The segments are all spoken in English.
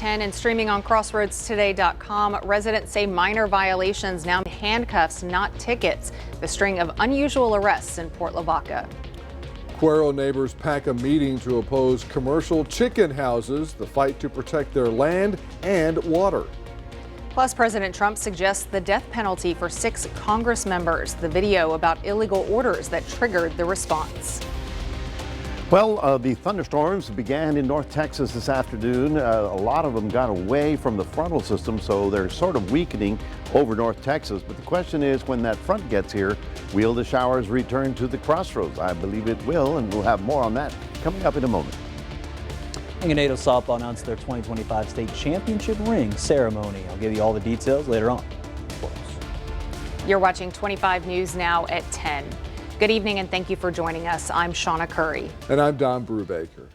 10 and streaming on crossroadstoday.com. Residents say minor violations now mean handcuffs, not tickets. The string of unusual arrests in Port Lavaca. Cuero neighbors pack a meeting to oppose commercial chicken houses, the fight to protect their land and water. Plus, President Trump suggests the death penalty for 6 Congress members. The video about illegal orders that triggered the response. Well, the thunderstorms began in North Texas this afternoon. A lot of them got away from the frontal system, so they're sort of weakening over North Texas. But the question is, when that front gets here, will the showers return to the crossroads? I believe it will, and we'll have more on that coming up in a moment. NATO softball announced their 2025 state championship ring ceremony. I'll give you all the details later on. You're watching 25 News now at 10. Good evening and thank you for joining us. I'm Shawna Currie. And I'm Brubaker.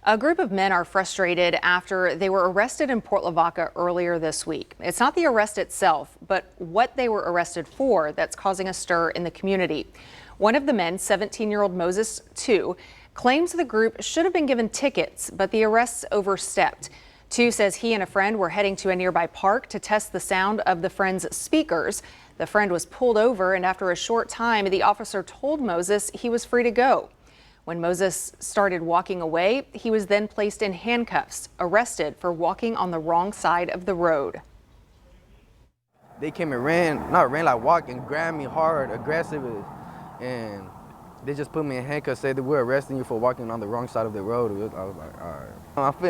A group of men are frustrated after they were arrested in Port Lavaca earlier this week. It's not the arrest itself, but what they were arrested for that's causing a stir in the community. One of the men, 17-year-old Moses II, claims the group should have been given tickets, but the arrests overstepped. II says he and a friend were heading to a nearby park to test the sound of the friend's speakers. The friend was pulled over, and after a short time, the officer told Moses he was free to go. When Moses started walking away, he was then placed in handcuffs, arrested for walking on the wrong side of the road. They came and ran like walking, grabbed me hard, aggressive, and they just put me in handcuffs, said that we're arresting you for walking on the wrong side of the road. I was like, all right.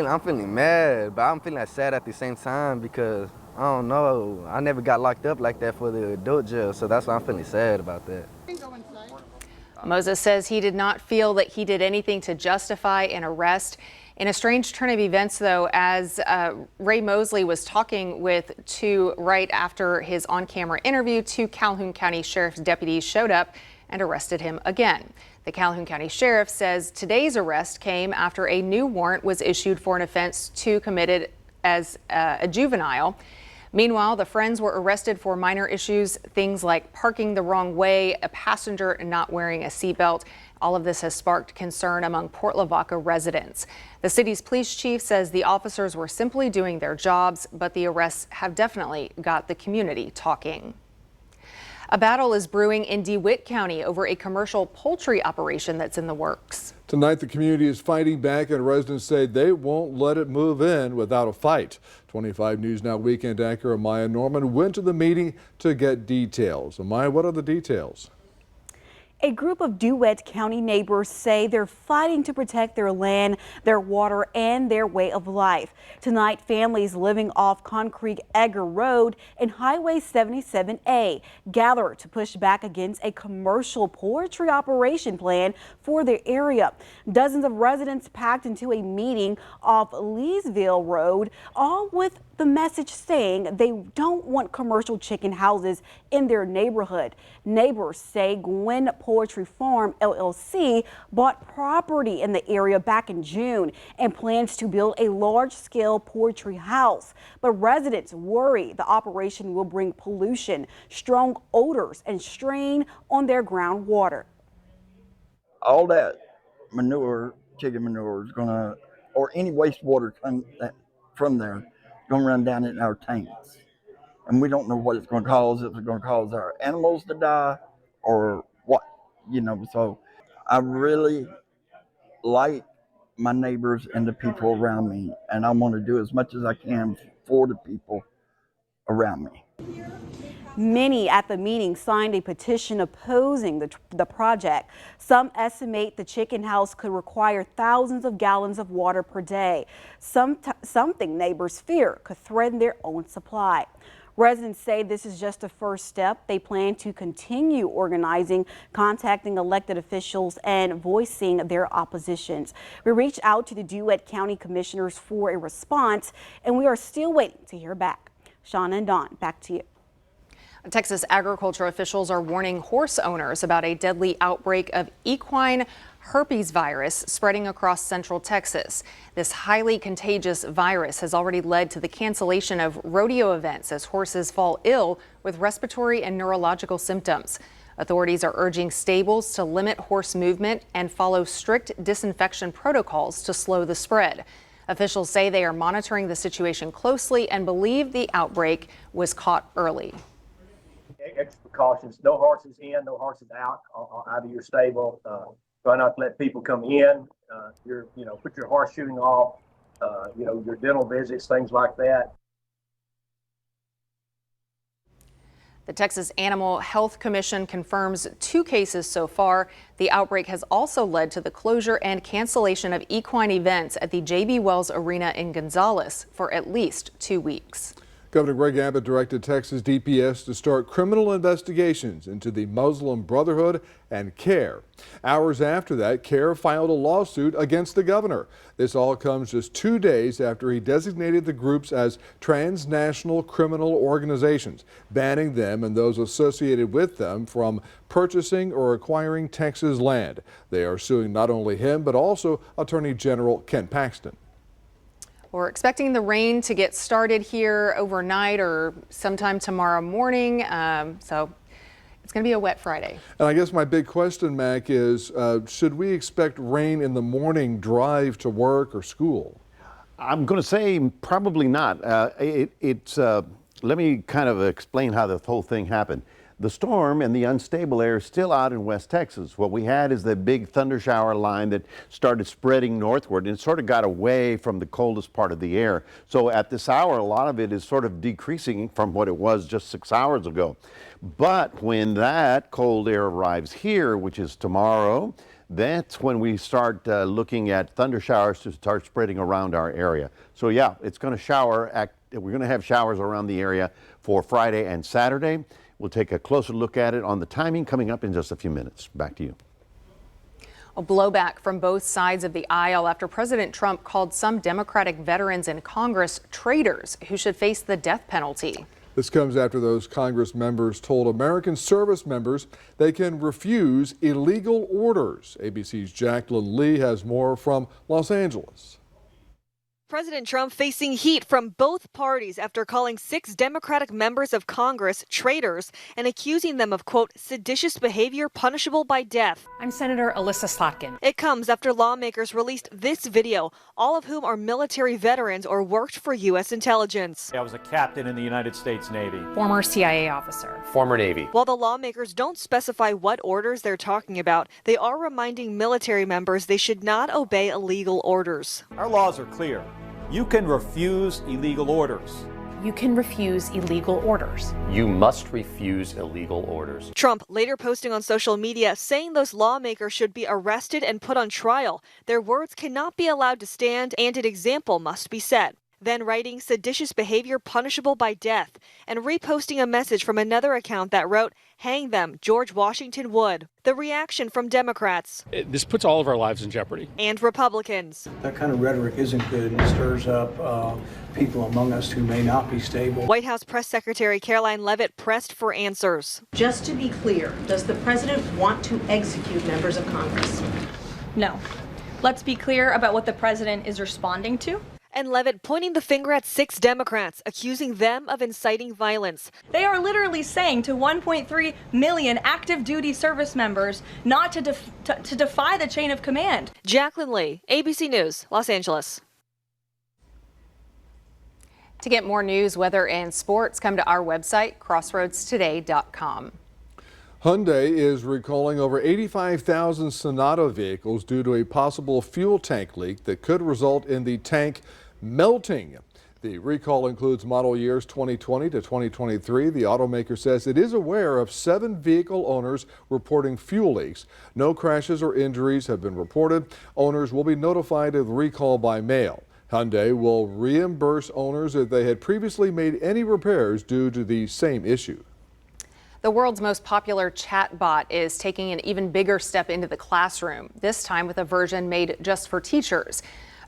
I'm feeling mad, but I'm feeling like sad at the same time because I don't know. I never got locked up like that for the adult jail, so that's why I'm feeling sad about that. Moses says he did not feel that he did anything to justify an arrest. In a strange turn of events, though, as Ray Mosley was talking with II right after his on-camera interview, 2 Calhoun County Sheriff's deputies showed up and arrested him again. The Calhoun County Sheriff says today's arrest came after a new warrant was issued for an offense II committed as a juvenile. Meanwhile, the friends were arrested for minor issues, things like parking the wrong way, a passenger not wearing a seatbelt. All of this has sparked concern among Port Lavaca residents. The city's police chief says the officers were simply doing their jobs, but the arrests have definitely got the community talking. A battle is brewing in DeWitt County over a commercial poultry operation that's in the works. Tonight, the community is fighting back, and residents say they won't let it move in without a fight. 25 News Now weekend anchor Amaya Norman went to the meeting to get details. Amaya, what are the details? A group of DeWitt County neighbors say they're fighting to protect their land, their water, and their way of life. Tonight, families living off Concrete Egger Road and Highway 77A gather to push back against a commercial poultry operation plan for their area. Dozens of residents packed into a meeting off Leesville Road, all with the message saying they don't want commercial chicken houses in their neighborhood. Neighbors say Gwen Poultry Farm LLC bought property in the area back in June and plans to build a large-scale poultry house. But residents worry the operation will bring pollution, strong odors, and strain on their groundwater. All that manure, chicken manure, is gonna, or any wastewater from there, gonna run down in our tanks, and we don't know what it's going to cause. If it's going to cause our animals to die or what, so I really like my neighbors and the people around me, and I want to do as much as I can for the people around me. Many at the meeting signed a petition opposing the project. Some estimate the chicken house could require thousands of gallons of water per day, something neighbors fear could threaten their own supply. Residents say this is just a first step. They plan to continue organizing, contacting elected officials, and voicing their oppositions. We reached out to the DeWitt County commissioners for a response, and we are still waiting to hear back. Shawna and Dawn, back to you. Texas agriculture officials are warning horse owners about a deadly outbreak of equine herpes virus spreading across central Texas. This highly contagious virus has already led to the cancellation of rodeo events as horses fall ill with respiratory and neurological symptoms. Authorities are urging stables to limit horse movement and follow strict disinfection protocols to slow the spread. Officials say they are monitoring the situation closely and believe the outbreak was caught early. Extra precautions, no horses in, no horses out of your stable. Try not to let people come in. Put your horse shooting off, your dental visits, things like that. The Texas Animal Health Commission confirms 2 cases so far. The outbreak has also led to the closure and cancellation of equine events at the J.B. Wells Arena in Gonzales for at least 2 weeks. Governor Greg Abbott directed Texas DPS to start criminal investigations into the Muslim Brotherhood and CARE. Hours after that, CARE filed a lawsuit against the governor. This all comes just 2 days after he designated the groups as transnational criminal organizations, banning them and those associated with them from purchasing or acquiring Texas land. They are suing not only him, but also Attorney General Ken Paxton. We're expecting the rain to get started here overnight or sometime tomorrow morning, so it's going to be a wet Friday. And I guess my big question, Mac, is should we expect rain in the morning drive to work or school? I'm going to say probably not. Let me kind of explain how this whole thing happened. The storm and the unstable air is still out in West Texas. What we had is the big thunder shower line that started spreading northward, and it sort of got away from the coldest part of the air. So at this hour, a lot of it is sort of decreasing from what it was just 6 hours ago. But when that cold air arrives here, which is tomorrow, that's when we start looking at thunder showers to start spreading around our area. So yeah, it's going to shower. We're going to have showers around the area for Friday and Saturday. We'll take a closer look at it on the timing coming up in just a few minutes. Back to you. A blowback from both sides of the aisle after President Trump called some Democratic veterans in Congress traitors who should face the death penalty. This comes after those Congress members told American service members they can refuse illegal orders. ABC's Jacqueline Lee has more from Los Angeles. President Trump facing heat from both parties after calling 6 Democratic members of Congress traitors and accusing them of, quote, seditious behavior punishable by death. I'm Senator Alyssa Slotkin. It comes after lawmakers released this video, all of whom are military veterans or worked for U.S. intelligence. I was a captain in the United States Navy. Former CIA officer. Former Navy. While the lawmakers don't specify what orders they're talking about, they are reminding military members they should not obey illegal orders. Our laws are clear. You can refuse illegal orders. You can refuse illegal orders. You must refuse illegal orders. Trump later posting on social media saying those lawmakers should be arrested and put on trial. Their words cannot be allowed to stand and an example must be set. Then writing seditious behavior punishable by death and reposting a message from another account that wrote, hang them, George Washington would. The reaction from Democrats. This puts all of our lives in jeopardy. And Republicans. That kind of rhetoric isn't good and stirs up people among us who may not be stable. White House Press Secretary Caroline Leavitt pressed for answers. Just to be clear, does the president want to execute members of Congress? No. Let's be clear about what the president is responding to. And Leavitt pointing the finger at 6 Democrats, accusing them of inciting violence. They are literally saying to 1.3 million active duty service members not to defy the chain of command. Jacqueline Lee, ABC News, Los Angeles. To get more news, weather, and sports, come to our website, crossroadstoday.com. Hyundai is recalling over 85,000 Sonata vehicles due to a possible fuel tank leak that could result in the tank melting. The recall includes model years 2020 to 2023. The automaker says it is aware of 7 vehicle owners reporting fuel leaks. No crashes or injuries have been reported. Owners will be notified of the recall by mail. Hyundai will reimburse owners if they had previously made any repairs due to the same issue. The world's most popular chatbot is taking an even bigger step into the classroom, this time with a version made just for teachers.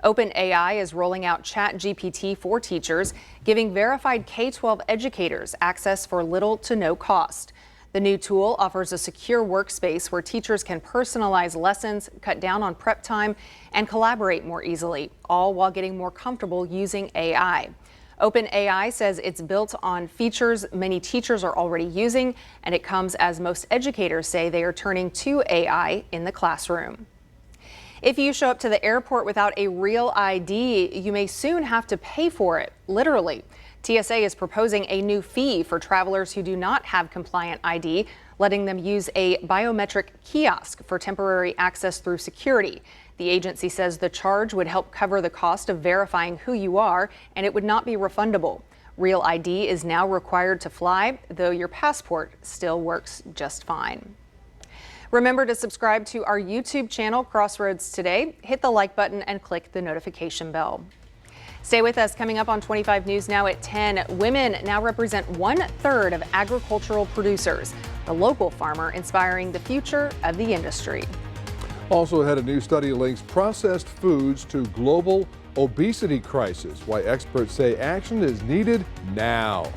OpenAI is rolling out ChatGPT for teachers, giving verified K-12 educators access for little to no cost. The new tool offers a secure workspace where teachers can personalize lessons, cut down on prep time, and collaborate more easily, all while getting more comfortable using AI. OpenAI says it's built on features many teachers are already using, and it comes as most educators say they are turning to AI in the classroom. If you show up to the airport without a real ID, you may soon have to pay for it, literally. TSA is proposing a new fee for travelers who do not have compliant ID, letting them use a biometric kiosk for temporary access through security. The agency says the charge would help cover the cost of verifying who you are, and it would not be refundable. Real ID is now required to fly, though your passport still works just fine. Remember to subscribe to our YouTube channel, Crossroads Today. Hit the like button and click the notification bell. Stay with us. Coming up on 25 News Now at 10, women now represent 1/3 of agricultural producers. The local farmer inspiring the future of the industry. Also ahead, a new study links processed foods to global obesity crisis, why experts say action is needed now.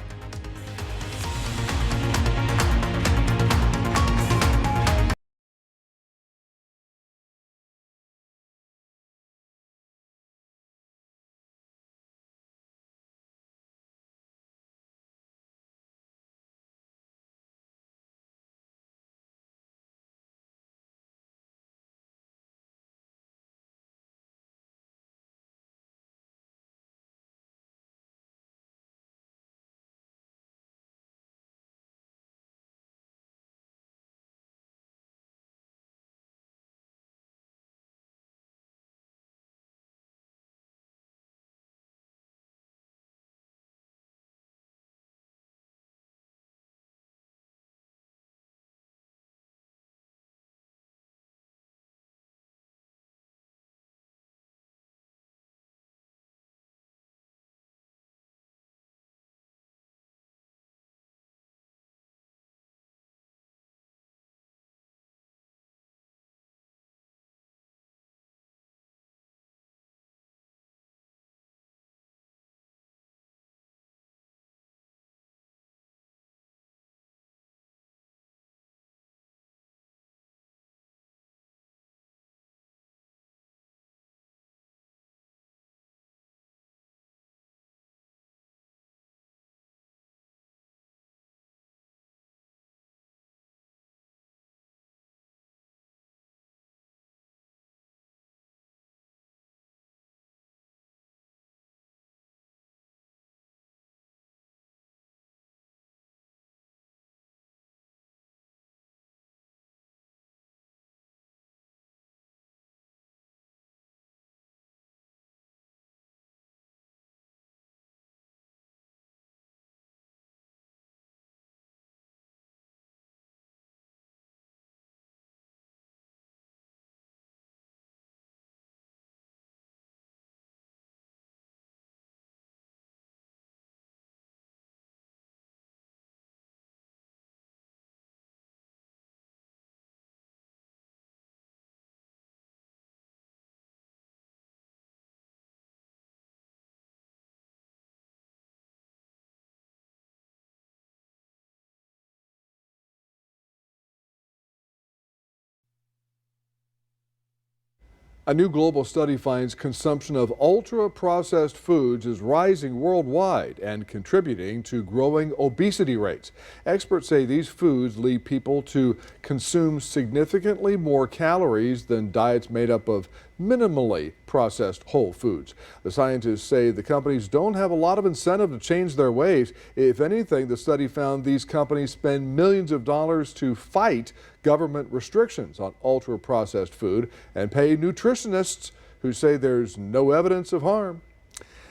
A new global study finds consumption of ultra-processed foods is rising worldwide and contributing to growing obesity rates. Experts say these foods lead people to consume significantly more calories than diets made up of minimally processed whole foods. The scientists say the companies don't have a lot of incentive to change their ways. If anything, the study found these companies spend millions of dollars to fight government restrictions on ultra-processed food and pay nutritionists who say there's no evidence of harm.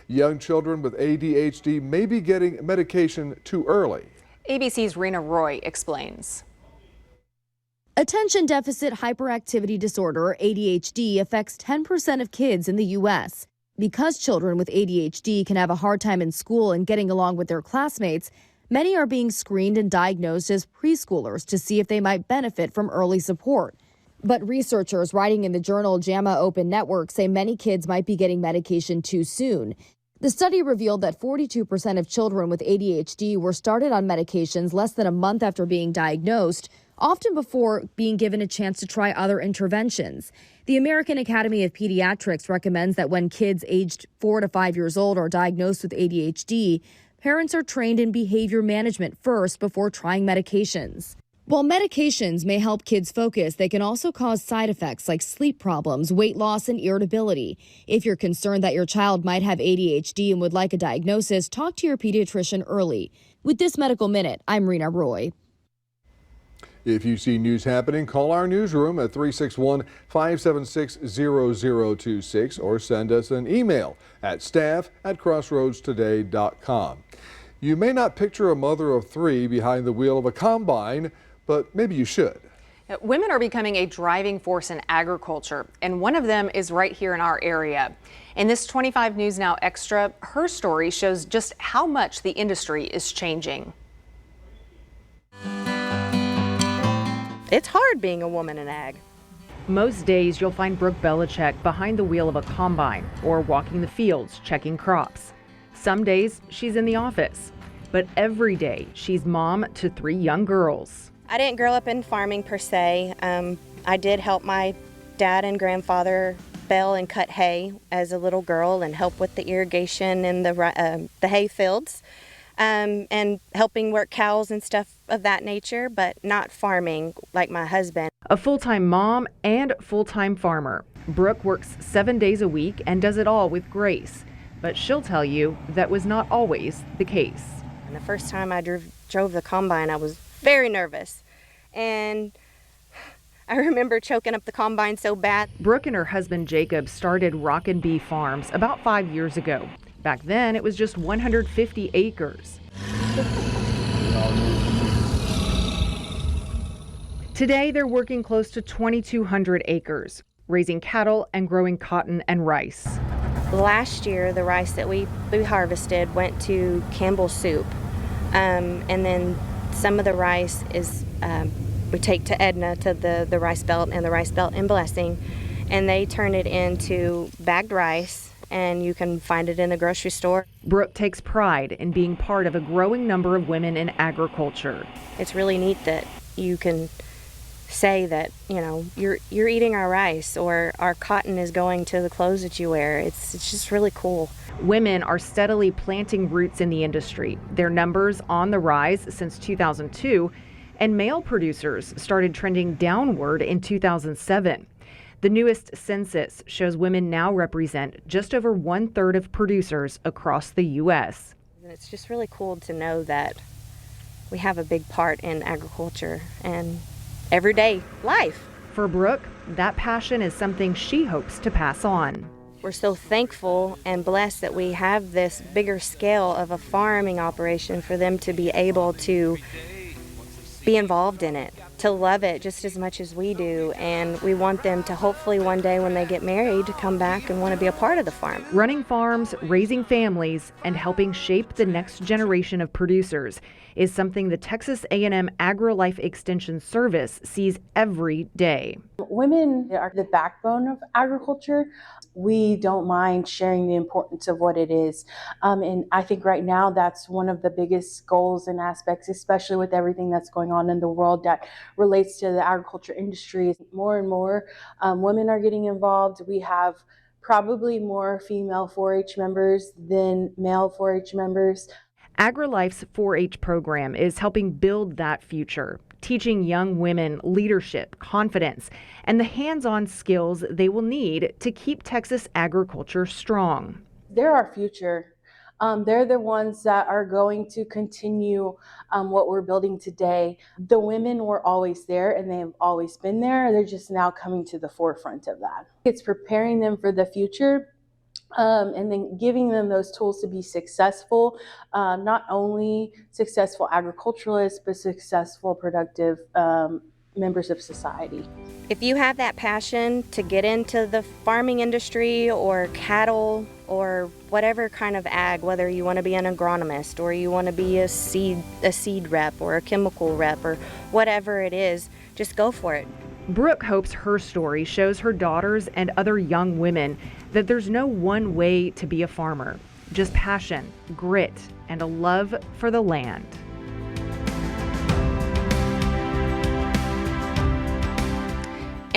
Young children with ADHD may be getting medication too early. ABC's Rena Roy explains. Attention deficit hyperactivity disorder, ADHD, affects 10% of kids in the U.S. Because children with ADHD can have a hard time in school and getting along with their classmates, many are being screened and diagnosed as preschoolers to see if they might benefit from early support. But researchers writing in the journal JAMA Open Network say many kids might be getting medication too soon. The study revealed that 42% of children with ADHD were started on medications less than a month after being diagnosed, often before being given a chance to try other interventions. The American Academy of Pediatrics recommends that when kids aged 4 to 5 years old are diagnosed with ADHD, parents are trained in behavior management first before trying medications. While medications may help kids focus, they can also cause side effects like sleep problems, weight loss, and irritability. If you're concerned that your child might have ADHD and would like a diagnosis, talk to your pediatrician early. With this Medical Minute, I'm Rena Roy. If you see news happening, call our newsroom at 361-576-0026 or send us an email at staff@crossroadstoday.com. You may not picture a mother of 3 behind the wheel of a combine, but maybe you should. Women are becoming a driving force in agriculture, and one of them is right here in our area. In this 25 News Now Extra, her story shows just how much the industry is changing. It's hard being a woman in ag. Most days you'll find Brooke Belichick behind the wheel of a combine or walking the fields checking crops. Some days she's in the office, but every day she's mom to 3 young girls. I didn't grow up in farming per se. I did help my dad and grandfather bale and cut hay as a little girl and help with the irrigation in the hay fields. And helping work cows and stuff of that nature, but not farming like my husband. A full-time mom and full-time farmer. Brooke works 7 days a week and does it all with grace. But she'll tell you that was not always the case. And the first time I drove the combine, I was very nervous. And I remember choking up the combine so bad. Brooke and her husband Jacob started Rockin' Bee Farms about 5 years ago. Back then, it was just 150 acres. Today, they're working close to 2,200 acres, raising cattle and growing cotton and rice. Last year, the rice that we harvested went to Campbell's Soup. And then some of the rice is we take to Edna, to the Rice Belt and the Rice Belt in Blessing, and they turn it into bagged rice. And you can find it in the grocery store. Brooke takes pride in being part of a growing number of women in agriculture. It's really neat that you can say that, you know, you're eating our rice or our cotton is going to the clothes that you wear. It's just really cool. Women are steadily planting roots in the industry. Their numbers on the rise since 2002, and male producers started trending downward in 2007. The newest census shows women now represent just over 1/3 of producers across the U.S. And it's just really cool to know that we have a big part in agriculture and everyday life. For Brooke, that passion is something she hopes to pass on. We're so thankful and blessed that we have this bigger scale of a farming operation for them to be able to be involved in it, to love it just as much as we do, and we want them to hopefully one day when they get married to come back and want to be a part of the farm. Running farms, raising families, and helping shape the next generation of producers is something the Texas A&M AgriLife Extension Service sees every day. Women are the backbone of agriculture. We don't mind sharing the importance of what it is. And I think right now that's one of the biggest goals and aspects, especially with everything that's going on in the world that relates to the agriculture industry. More and more women are getting involved. We have probably more female 4-H members than male 4-H members. AgriLife's 4-H program is helping build that future, teaching young women leadership, confidence, and the hands-on skills they will need to keep Texas agriculture strong. They're our future. They're the ones that are going to continue what we're building today. The women were always there and they've always been there. They're just now coming to the forefront of that. It's preparing them for the future. And then giving them those tools to be successful, not only successful agriculturalists, but successful, productive members of society. If you have that passion to get into the farming industry or cattle or whatever kind of ag, whether you want to be an agronomist or you want to be a seed rep or a chemical rep or whatever it is, just go for it. Brooke hopes her story shows her daughters and other young women that there's no one way to be a farmer, just passion, grit, and a love for the land.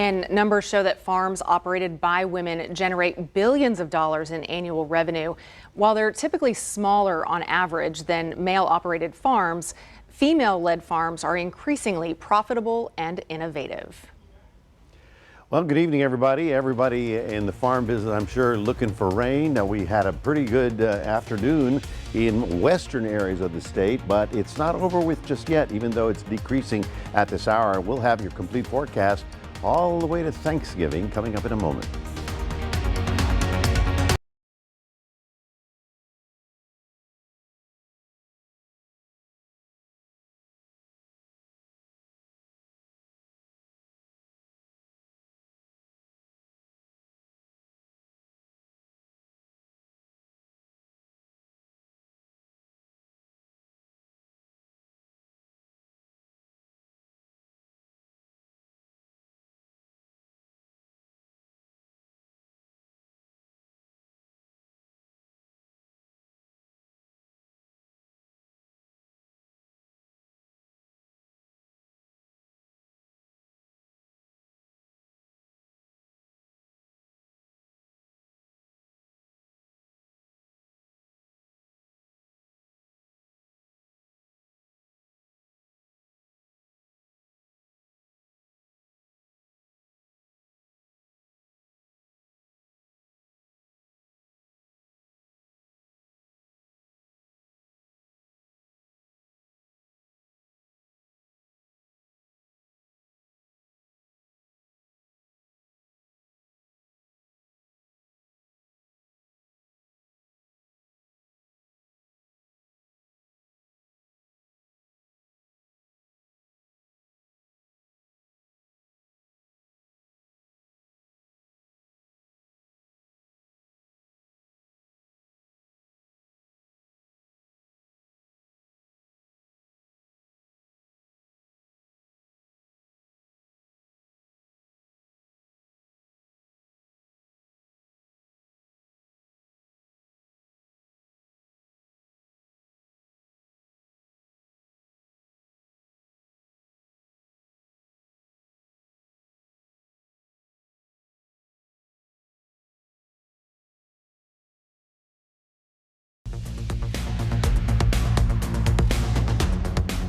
And numbers show that farms operated by women generate billions of dollars in annual revenue. While they're typically smaller on average than male-operated farms, female-led farms are increasingly profitable and innovative. Well, good evening, everybody. Everybody in the farm business, I'm sure, looking for rain. Now, we had a pretty good afternoon in western areas of the state, but it's not over with just yet, even though it's decreasing at this hour. We'll have your complete forecast all the way to Thanksgiving coming up in a moment.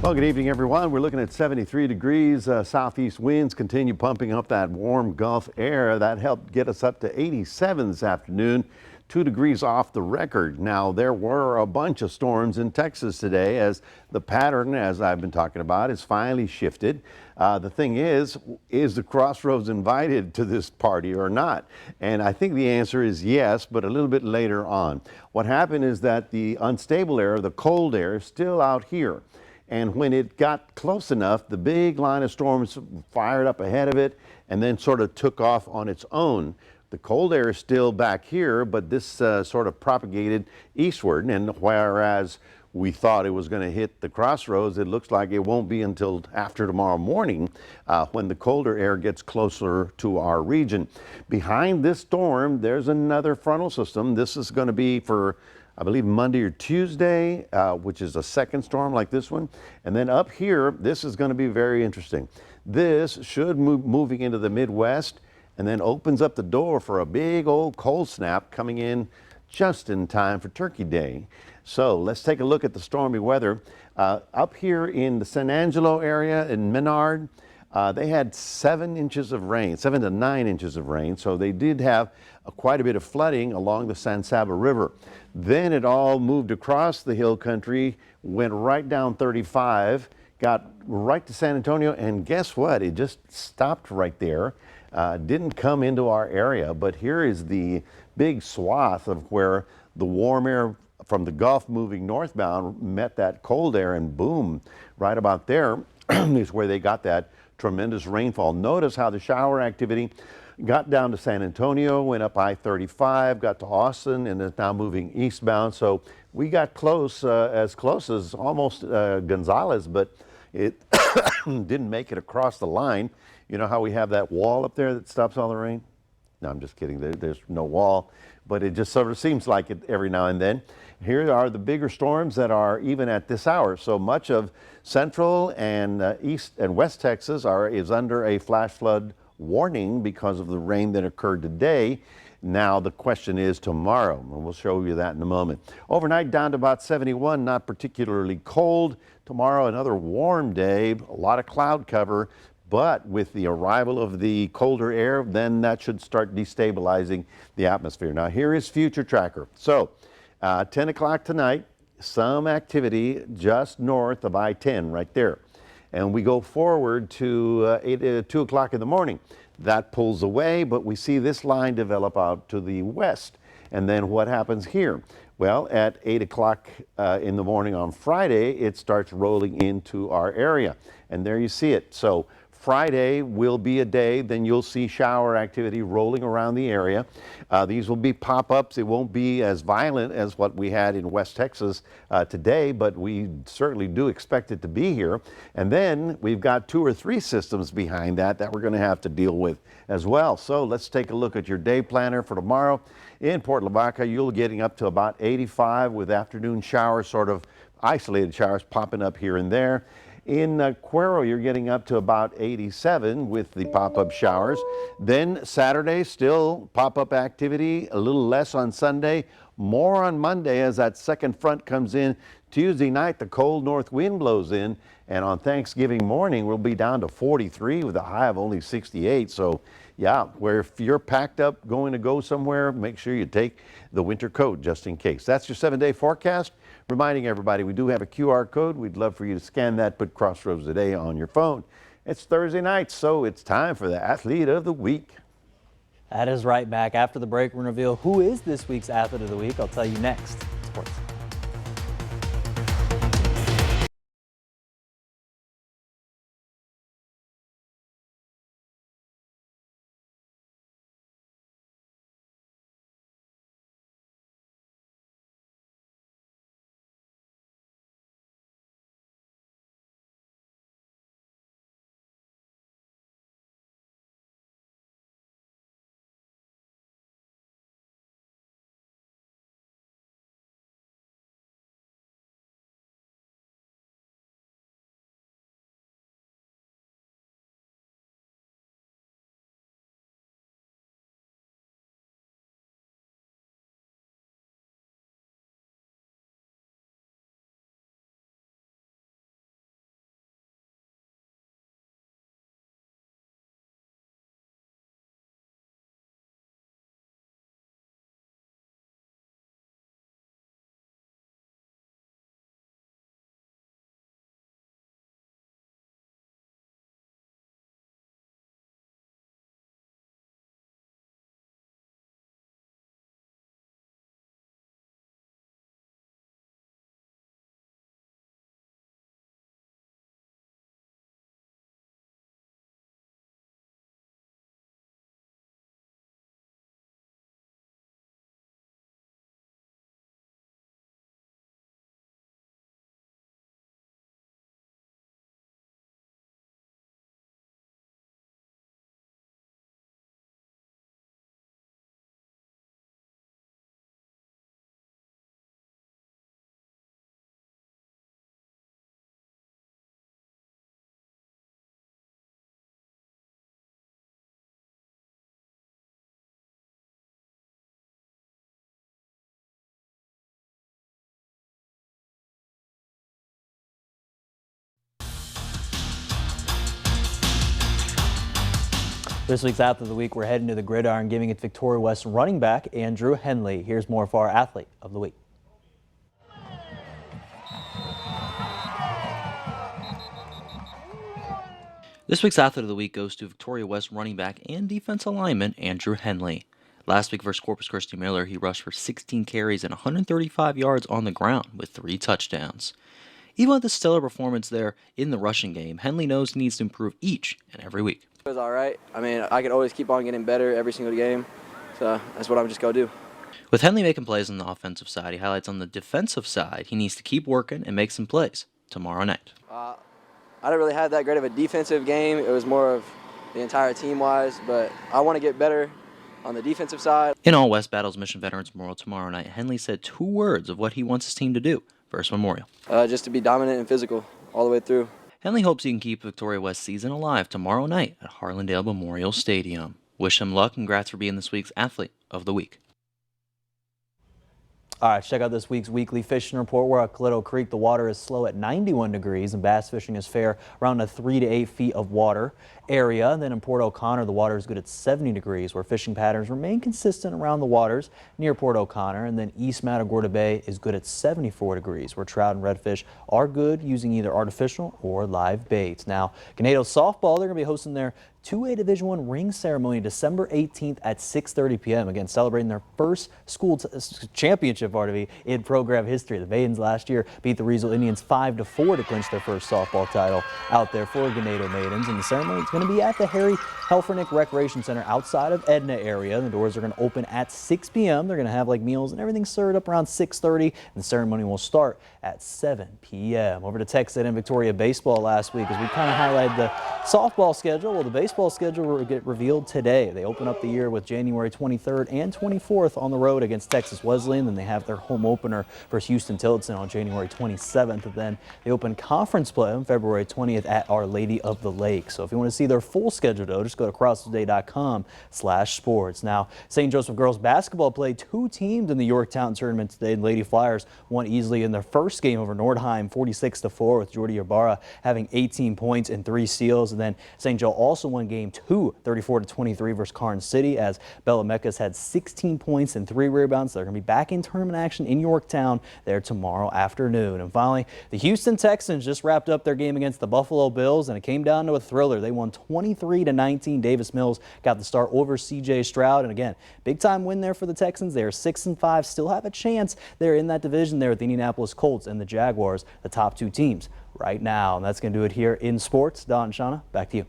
Well, good evening, everyone. We're looking at 73 degrees. Southeast winds continue pumping up that warm Gulf air. That helped get us up to 87 this afternoon, 2 degrees off the record. Now, there were a bunch of storms in Texas today as the pattern, as I've been talking about, is finally shifted. The thing is the Crossroads invited to this party or not? And I think the answer is yes, but a little bit later on. What happened is that the unstable air, the cold air, is still out here. And when it got close enough, the big line of storms fired up ahead of it and then sort of took off on its own. The cold air is still back here, but this sort of propagated eastward. And whereas we thought it was going to hit the Crossroads, it looks like it won't be until after tomorrow morning when the colder air gets closer to our region. Behind this storm, there's another frontal system. This is going to be for, I believe, Monday or Tuesday, which is a second storm like this one. And then up here, this is going to be very interesting. This should move moving into the Midwest and then opens up the door for a big old cold snap coming in just in time for Turkey Day. So let's take a look at the stormy weather. Up here in the San Angelo area in Menard, they had 7 inches of rain, 7 to 9 inches of rain. So they did have quite a bit of flooding along the San Saba River. Then it all moved across the hill country, went right down 35, got right to San Antonio, and guess what? It just stopped right there. Didn't come into our area, but here is the big swath of where the warm air from the Gulf moving northbound met that cold air, and boom, right about there is where they got that tremendous rainfall. Notice how the shower activity got down to San Antonio, went up I-35, got to Austin, and is now moving eastbound. So we got close as almost Gonzales, but it didn't make it across the line. You know how we have that wall up there that stops all the rain? No, I'm just kidding. There's no wall, but it just sort of seems like it every now and then. Here are the bigger storms that are even at this hour. So much of central and east and west Texas is under a flash flood warning because of the rain that occurred today. Now the question is tomorrow, and we'll show you that in a moment. Overnight down to about 71, not particularly cold. Tomorrow another warm day, a lot of cloud cover, but with the arrival of the colder air, then that should start destabilizing the atmosphere. Now here is Future Tracker. So 10 o'clock tonight, some activity just north of I-10 right there. And we go forward to 2 o'clock in the morning. That pulls away, but we see this line develop out to the west. And then what happens here? Well, at 8 o'clock in the morning on Friday, it starts rolling into our area. And there you see it. So Friday will be a day, then you'll see shower activity rolling around the area. These will be pop-ups. It won't be as violent as what we had in West Texas today, but we certainly do expect it to be here. And then we've got 2 or 3 systems behind that we're going to have to deal with as well. So let's take a look at your day planner for tomorrow. In Port Lavaca, you'll be getting up to about 85 with afternoon showers, sort of isolated showers popping up here and there. In Cuero, you're getting up to about 87 with the pop-up showers. Then Saturday, still pop-up activity, a little less on Sunday, more on Monday as that second front comes in. Tuesday night, the cold north wind blows in, and on Thanksgiving morning, we'll be down to 43 with a high of only 68. So, yeah, where if you're packed up going to go somewhere, make sure you take the winter coat just in case. That's your 7-day forecast. Reminding everybody, we do have a QR code. We'd love for you to scan that, put Crossroads Today on your phone. It's Thursday night, so it's time for the Athlete of the Week. That is right. Back after the break, we're going to reveal who is this week's Athlete of the Week. I'll tell you next. Sports. This week's Athlete of the Week, we're heading to the gridiron, giving it to Victoria West running back Andrew Henley. Here's more for our Athlete of the Week. This week's Athlete of the Week goes to Victoria West running back and defensive lineman Andrew Henley. Last week versus Corpus Christi Miller, he rushed for 16 carries and 135 yards on the ground with 3 touchdowns. Even with the stellar performance there in the rushing game, Henley knows he needs to improve each and every week. It was all right. I mean, I could always keep on getting better every single game, so that's what I'm just going to do. With Henley making plays on the offensive side, he highlights on the defensive side he needs to keep working and make some plays tomorrow night. I didn't really have that great of a defensive game. It was more of the entire team-wise, but I want to get better on the defensive side. In All West Battles Mission Veterans Memorial tomorrow night, Henley said 2 words of what he wants his team to do versus Memorial. Just to be dominant and physical all the way through. Henley hopes he can keep Victoria West season alive tomorrow night at Harlandale Memorial Stadium. Wish him luck and congrats for being this week's Athlete of the week. All right, check out this week's weekly fishing report. We're at Clitto Creek. The water is slow at 91 degrees, and bass fishing is fair around the 3 to 8 feet of water area. Then in Port O'Connor, the water is good at 70 degrees, where fishing patterns remain consistent around the waters near Port O'Connor. And then East Matagorda Bay is good at 74 degrees, where trout and redfish are good using either artificial or live baits. Now, Ganado softball, they're going to be hosting their 2A Division I ring ceremony December 18th at 6:30 p.m. Again, celebrating their first school championship in program history. The Maidens last year beat the Riesel Indians 5-4 to clinch their first softball title out there for Ganado Maidens. And the ceremony is going to be at the Harry Helfernick Recreation Center outside of Edna area. The doors are going to open at 6 p.m. They're going to have like meals and everything served up around 6:30. And the ceremony will start at 7 p.m. Over to Texas and Victoria baseball last week as we kind of highlighted the softball schedule. Well, the baseball schedule will get revealed today. They open up the year with January 23rd and 24th on the road against Texas Wesleyan. Then they have their home opener versus Houston Tillotson on January 27th. And then they open conference play on February 20th at Our Lady of the Lake. So if you want to see their full schedule, though, just go to crosstoday.com/sports. Now, St. Joseph girls basketball played 2 teams in the Yorktown tournament today. The Lady Flyers won easily in their first game over Nordheim, 46-4, with Jordi Ibarra having 18 points and 3 steals. And then St. Joe also won game 2, 34-23 versus Karn City, as Bella Mecca's had 16 points and 3 rebounds. They're going to be back in tournament action in Yorktown there tomorrow afternoon. And finally, the Houston Texans just wrapped up their game against the Buffalo Bills, and it came down to a thriller. They won 23-19. Davis Mills got the start over C.J. Stroud, and again, big time win there for the Texans. They are 6-5, still have a chance there in that division there with the Indianapolis Colts and the Jaguars, the top 2 teams right now. And that's going to do it here in sports. Don and Shawna, back to you.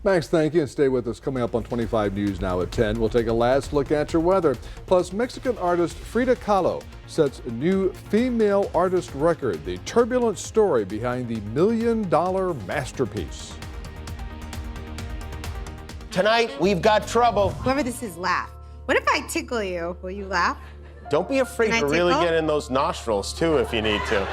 Max, thank you, and stay with us. Coming up on 25 News now at 10, we'll take a last look at your weather. Plus, Mexican artist Frida Kahlo sets a new female artist record, the turbulent story behind the $1 million masterpiece. Tonight, we've got trouble. Whoever this is, laugh. What if I tickle you? Will you laugh? Don't be afraid to really get in those nostrils, too, if you need to.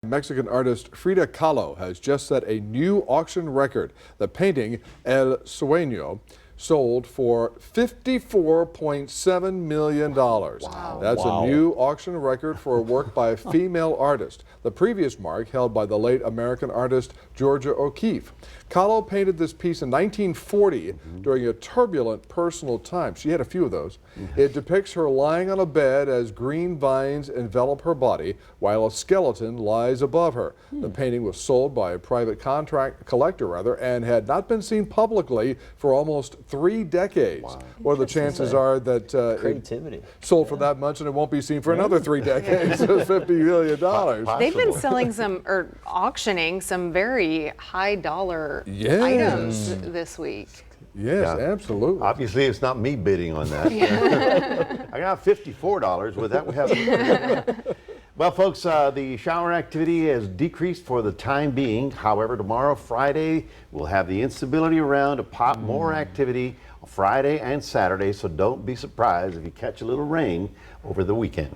Mexican artist Frida Kahlo has just set a new auction record. The painting, El Sueño, sold for $54.7 million. Wow. That's a new auction record for a work by a female artist. The previous mark held by the late American artist Georgia O'Keeffe. Kahlo painted this piece in 1940 during a turbulent personal time. She had a few of those. It depicts her lying on a bed as green vines envelop her body while a skeleton lies above her. The painting was sold by a private collector and had not been seen publicly for almost 3 decades. Wow. What are the chances are that creativity sold for that much and it won't be seen for another 3 decades? $50 million. They've been selling some, or auctioning some very high dollar items this week. Yes, absolutely. Obviously, it's not me bidding on that. I got $54. With that, we have. Well, folks, the shower activity has decreased for the time being. However, tomorrow, Friday, we'll have the instability around to pop more activity on Friday and Saturday. So don't be surprised if you catch a little rain over the weekend.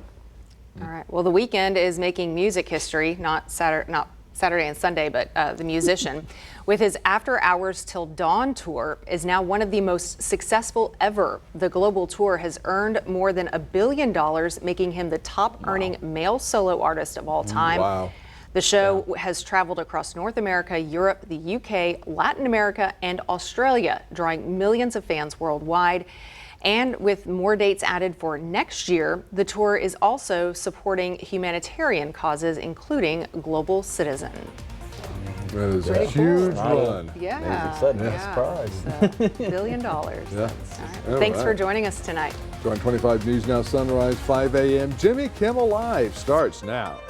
All right. Well, the weekend is making music history, not Saturday and Sunday, but the musician, with his After Hours Till Dawn tour, is now one of the most successful ever. The global tour has earned more than $1 billion, making him the top earning male solo artist of all time. Wow. The show has traveled across North America, Europe, the UK, Latin America, and Australia, drawing millions of fans worldwide. And with more dates added for next year, the tour is also supporting humanitarian causes, including Global Citizen. That is a huge run. Yeah. Sudden surprise. $1 billion. Yeah. All right. Thanks for joining us tonight. Join 25 News Now Sunrise, 5 a.m. Jimmy Kimmel Live starts now.